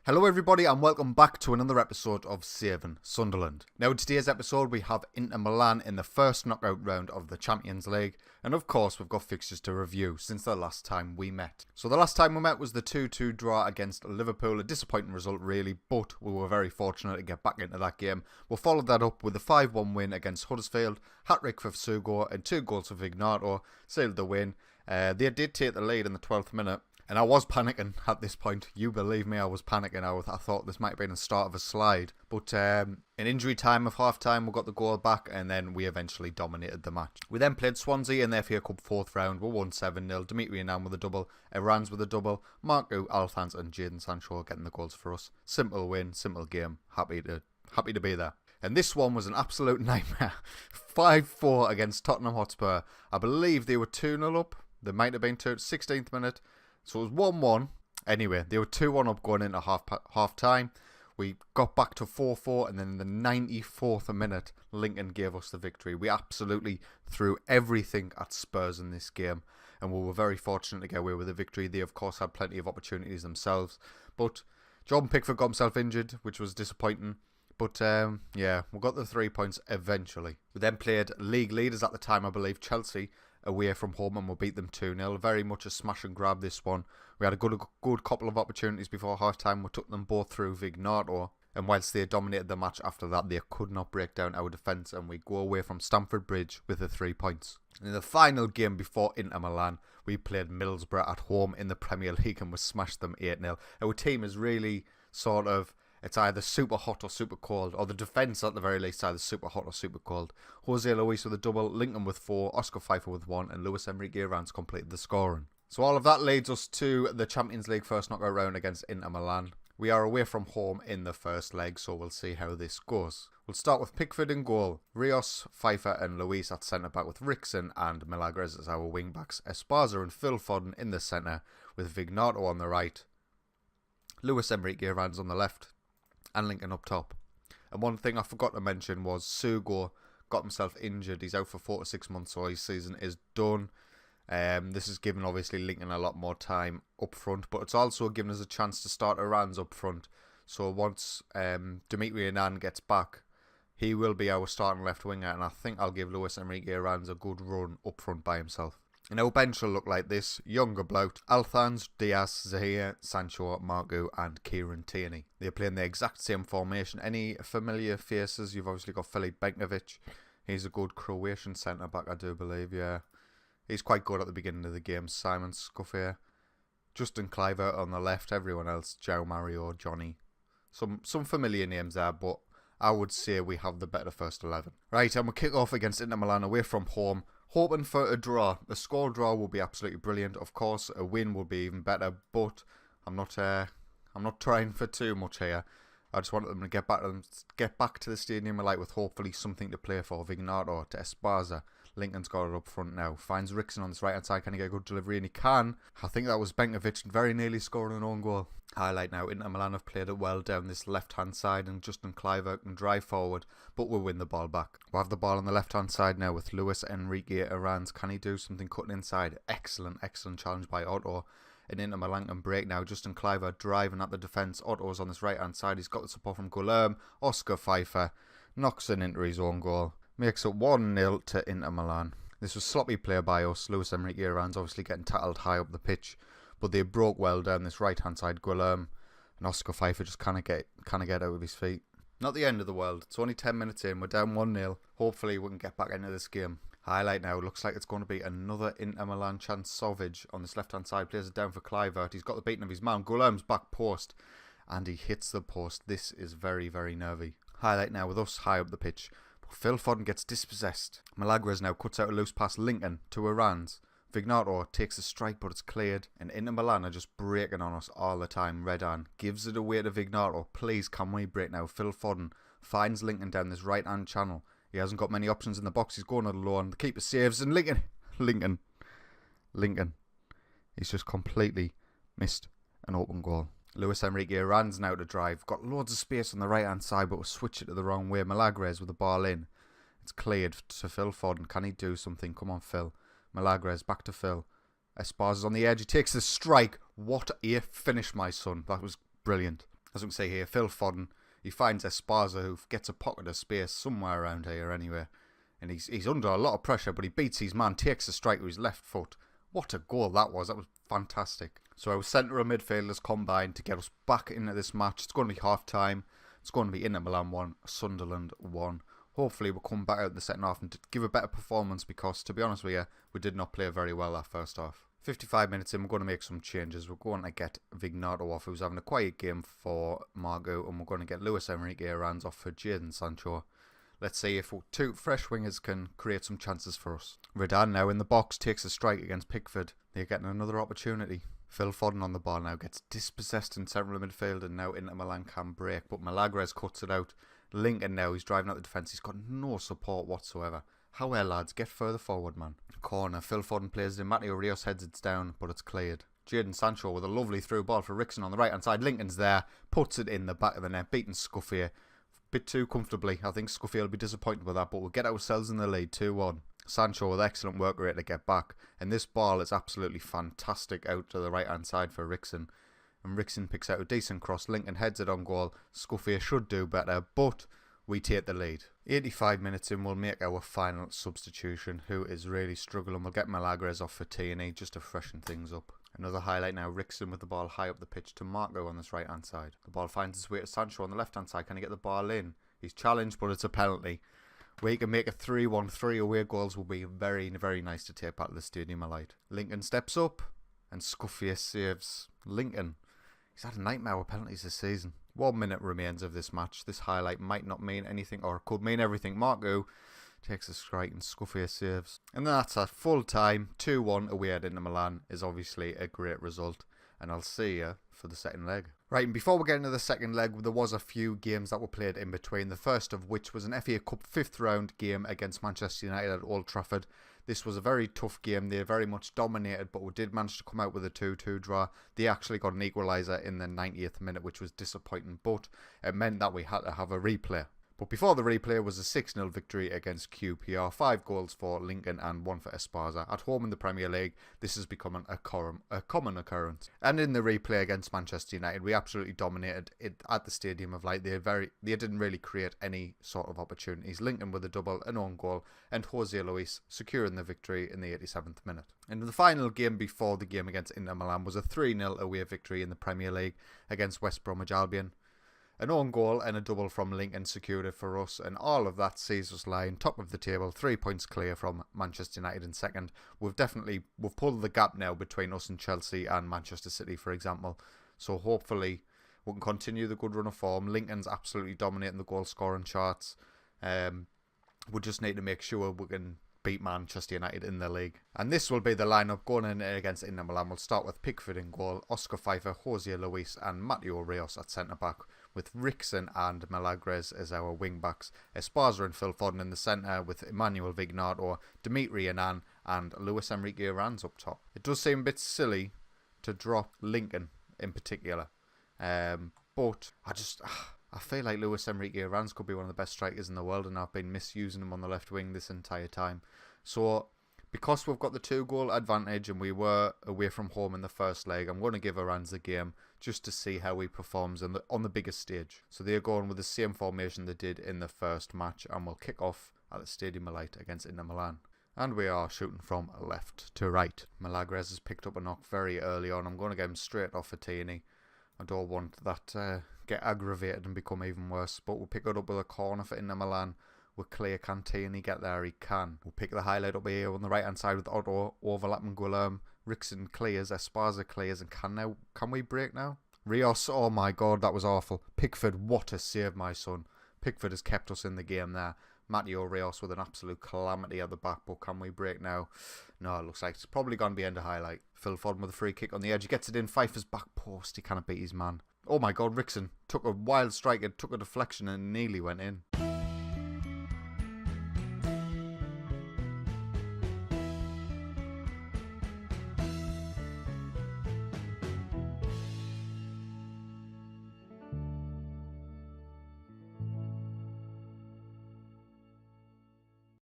Hello everybody and welcome back to another episode of Saving Sunderland. Now in today's episode we have Inter Milan in the first knockout round of the Champions League, and of course we've got fixtures to review since the last time we met. So the last time we met was the 2-2 draw against Liverpool, a disappointing result really, but we were very fortunate to get back into that game. We followed that up with a 5-1 win against Huddersfield, hat-trick for Sugo and 2 goals for Vignato, sealed the win. They did take the lead in the 12th minute. And I was panicking at this point. You believe me, I was panicking. I thought this might have been the start of a slide. But in injury time of half-time, we got the goal back and then we eventually dominated the match. We then played Swansea in the FA Cup 4th round. We won 7-0. Dimitri Annan with a double. Erans with a double. Marco Alphonse and Jadon Sancho getting the goals for us. Simple win, simple game. Happy to be there. And this one was an absolute nightmare. 5-4 against Tottenham Hotspur. I believe they were 2-0 up. They might have been 16th minute. So it was 1-1. Anyway, they were 2-1 up going into half time. We got back to 4-4 and then in the 94th minute, Lincoln gave us the victory. We absolutely threw everything at Spurs in this game and we were very fortunate to get away with the victory. They of course had plenty of opportunities themselves. But Jordan Pickford got himself injured, which was disappointing. But yeah, we got the 3 points eventually. We then played league leaders at the time, I believe, Chelsea, away from home, and we beat them 2-0. Very much a smash and grab this one. We had a good couple of opportunities before half-time. We took them both through Vignato, and whilst they dominated the match after that, they could not break down our defence, and we go away from Stamford Bridge with the 3 points. In the final game before Inter Milan, we played Middlesbrough at home in the Premier League, and we smashed them 8-0. Our team is really sort of... It's either super hot or super cold, or the defence at the very least either super hot or super cold. Jose Luis with a double, Lincoln with 4, Oscar Pfeiffer with 1, and Luis Enrique Erans completed the scoring. So all of that leads us to the Champions League first knockout round against Inter Milan. We are away from home in the first leg, so we'll see how this goes. We'll start with Pickford in goal, Rios, Pfeiffer and Luis at centre-back with Rickson and Milagres as our wing-backs, Esparza and Phil Foden in the centre with Vignato on the right, Luis Enrique Erans on the left, and Lincoln up top. And one thing I forgot to mention was Sugo got himself injured. He's out for 4 to 6 months, so his season is done. This has given obviously Lincoln a lot more time up front, but it's also given us a chance to start Erans up front. So once Dimitri Annan gets back, he will be our starting left winger, and I think I'll give Luis Enrique Erans a good run up front by himself. And our bench will look like this: Younger Blout, Alphonse, Diaz, Zahir, Sancho, Marco and Kieran Tierney. They're playing the exact same formation. Any familiar faces? You've obviously got Filip Benkovic. He's a good Croatian centre-back, I do believe, yeah. He's quite good at the beginning of the game. Simon Scuffier, Justin Kluivert on the left, everyone else, João Mario, Johnny. Some familiar names there, but I would say we have the better first 11. Right, and we'll kick off against Inter Milan away from home. Hoping for a draw. A score draw will be absolutely brilliant. Of course, a win will be even better, but I'm not trying for too much here. I just want them to get back to the stadium with hopefully something to play for. Vignato to Esparza. Lincoln's got it up front now. Finds Rickson on this right hand side. Can he get a good delivery? And he can. I think that was Benkovic very nearly scoring an own goal. Highlight now, Inter Milan have played it well down this left hand side and Justin Kluivert can drive forward, but we'll win the ball back. We'll have the ball on the left hand side now with Luis Enrique Erans. Can he do something cutting inside? Excellent challenge by Otto. And Inter Milan can break now. Justin Kluivert driving at the defence. Otto's on this right hand side. He's got the support from Guilherme. Oscar Pfeiffer knocks it into his own goal. Makes it 1-0 to Inter Milan. This was sloppy play by us. Luis Enrique Erans obviously getting tackled high up the pitch, but they broke well down this right hand side. Guilherme and Oscar Pfeiffer just can't get out of his feet. Not the end of the world. It's only 10 minutes in. We're down 1-0. Hopefully we can get back into this game. Highlight now. Looks like it's going to be another Inter Milan chance. Savic on this left hand side plays it down for Kluivert. He's got the beating of his man. Guilherme's back post and he hits the post. This is very, very nervy. Highlight now with us high up the pitch. Phil Foden gets dispossessed. Milagres now cuts out a loose pass. Lincoln to Erans. Vignato takes a strike, but it's cleared. And Inter Milan are just breaking on us all the time. Redan gives it away to Vignato. Please, can we break now? Phil Foden finds Lincoln down this right-hand channel. He hasn't got many options in the box. He's going alone. The keeper saves, and Lincoln. He's just completely missed an open goal. Luis Enrique Erans now to drive. Got loads of space on the right hand side, but we'll switch it to the wrong way. Milagres with the ball in. It's cleared to Phil Foden. Can he do something? Come on, Phil. Milagres back to Phil. Esparza's on the edge. He takes the strike. What a finish, my son. That was brilliant. As we can see here, Phil Foden, he finds Esparza, who gets a pocket of space somewhere around here anyway. And he's under a lot of pressure, but he beats his man, takes a strike with his left foot. What a goal that was. That was fantastic. So our centre of midfielders combined to get us back into this match. It's going to be half-time. It's going to be Inter Milan 1, Sunderland 1. Hopefully we'll come back out in the second half and give a better performance because, to be honest with you, we did not play very well that first half. 55 minutes in, we're going to make some changes. We're going to get Vignato off, who's having a quiet game for Margot, and we're going to get Luis Enrique Aranz off for Jadon Sancho. Let's see if two fresh wingers can create some chances for us. Redan now in the box takes a strike against Pickford. They're getting another opportunity. Phil Foden on the ball now gets dispossessed in central midfield, and now Inter Milan can break, but Milagres cuts it out. Lincoln now, he's driving out the defence. He's got no support whatsoever. How well, lads? Get further forward, man. Corner. Phil Foden plays it in. Mateo Rios heads it down, but it's cleared. Jadon Sancho with a lovely through ball for Rickson on the right hand side. Lincoln's there, puts it in the back of the net, beating Scuffier. Bit too comfortably. I think Scuffier will be disappointed with that, but we'll get ourselves in the lead 2-1. Sancho with excellent work rate to get back, and this ball is absolutely fantastic out to the right hand side for Rickson. And Rickson picks out a decent cross. Lincoln heads it on goal. Scuffier should do better, but we take the lead. 85 minutes in, we'll make our final substitution, who is really struggling. We'll get Milagres off for Tierney just to freshen things up. Another highlight now, Rickson with the ball high up the pitch to Marco on this right hand side. The ball finds its way to Sancho on the left hand side. Can he get the ball in? He's challenged, but it's a penalty. We can make a 3-1. 3 away goals will be very, very nice to take back to the Stadium of Light. Lincoln steps up and Scuffier saves Lincoln. He's had a nightmare with penalties this season. 1 minute remains of this match. This highlight might not mean anything, or it could mean everything. Marco takes a strike and Scuffier saves. And that's at full time. 2-1 away at Inter Milan is obviously a great result. And I'll see you for the second leg. Right, and before we get into the second leg, there was a few games that were played in between. The first of which was an FA Cup 5th round game against Manchester United at Old Trafford. This was a very tough game. They very much dominated, but we did manage to come out with a 2-2 draw. They actually got an equaliser in the 90th minute, which was disappointing, but it meant that we had to have a replay. But before the replay was a 6-0 victory against QPR. 5 goals for Lincoln and 1 for Esparza. At home in the Premier League, this is becoming a common occurrence. And in the replay against Manchester United, we absolutely dominated it at the Stadium of Light. They didn't really create any sort of opportunities. Lincoln with a double, an own goal, and Jose Luis securing the victory in the 87th minute. And the final game before the game against Inter Milan was a 3-0 away victory in the Premier League against West Bromwich Albion. An own goal and a double from Lincoln secured it for us, and all of that sees us lying top of the table, 3 points clear from Manchester United in second. We've pulled the gap now between us and Chelsea and Manchester City, for example. So hopefully we can continue the good run of form. Lincoln's absolutely dominating the goal scoring charts. We just need to make sure we can beat Manchester United in the league. And this will be the lineup going in against Inter Milan. We'll start with Pickford in goal, Oscar Pfeiffer, Jose Luis and Mateo Rios at centre-back, with Rickson and Milagres as our wing-backs. Esparza and Phil Foden in the centre, with Emmanuel Vignato, Dimitri Annan and Luis Enrique Aranz up top. It does seem a bit silly to drop Lincoln in particular, but I feel like Luis Enrique Aranz could be one of the best strikers in the world, and I've been misusing him on the left wing this entire time. So because we've got the 2-goal advantage and we were away from home in the first leg, I'm going to give Aranz the game just to see how he performs on the biggest stage. So they're going with the same formation they did in the first match, and we'll kick off at the Stadium of Light against Inter Milan. And we are shooting from left to right. Milagres has picked up a knock very early on. I'm going to get him straight off for Tierney. I don't want that to get aggravated and become even worse, but we'll pick it up with a corner for Inter Milan. With clear, can Tierney get there? He can. We'll pick the highlight up here on the right hand side with Otto overlapping Guillaume. Rickson clears, Esparza clears, and can we break now? Rios, oh my god, that was awful. Pickford, what a save, my son. Pickford has kept us in the game there. Mateo Rios with an absolute calamity at the back, but can we break now? No, it looks like it's probably going to be end of highlight. Phil Foden with a free kick on the edge. He gets it in, Pfeiffer's back post. He cannot beat his man. Oh my god, Rickson took a wild strike, it took a deflection and nearly went in.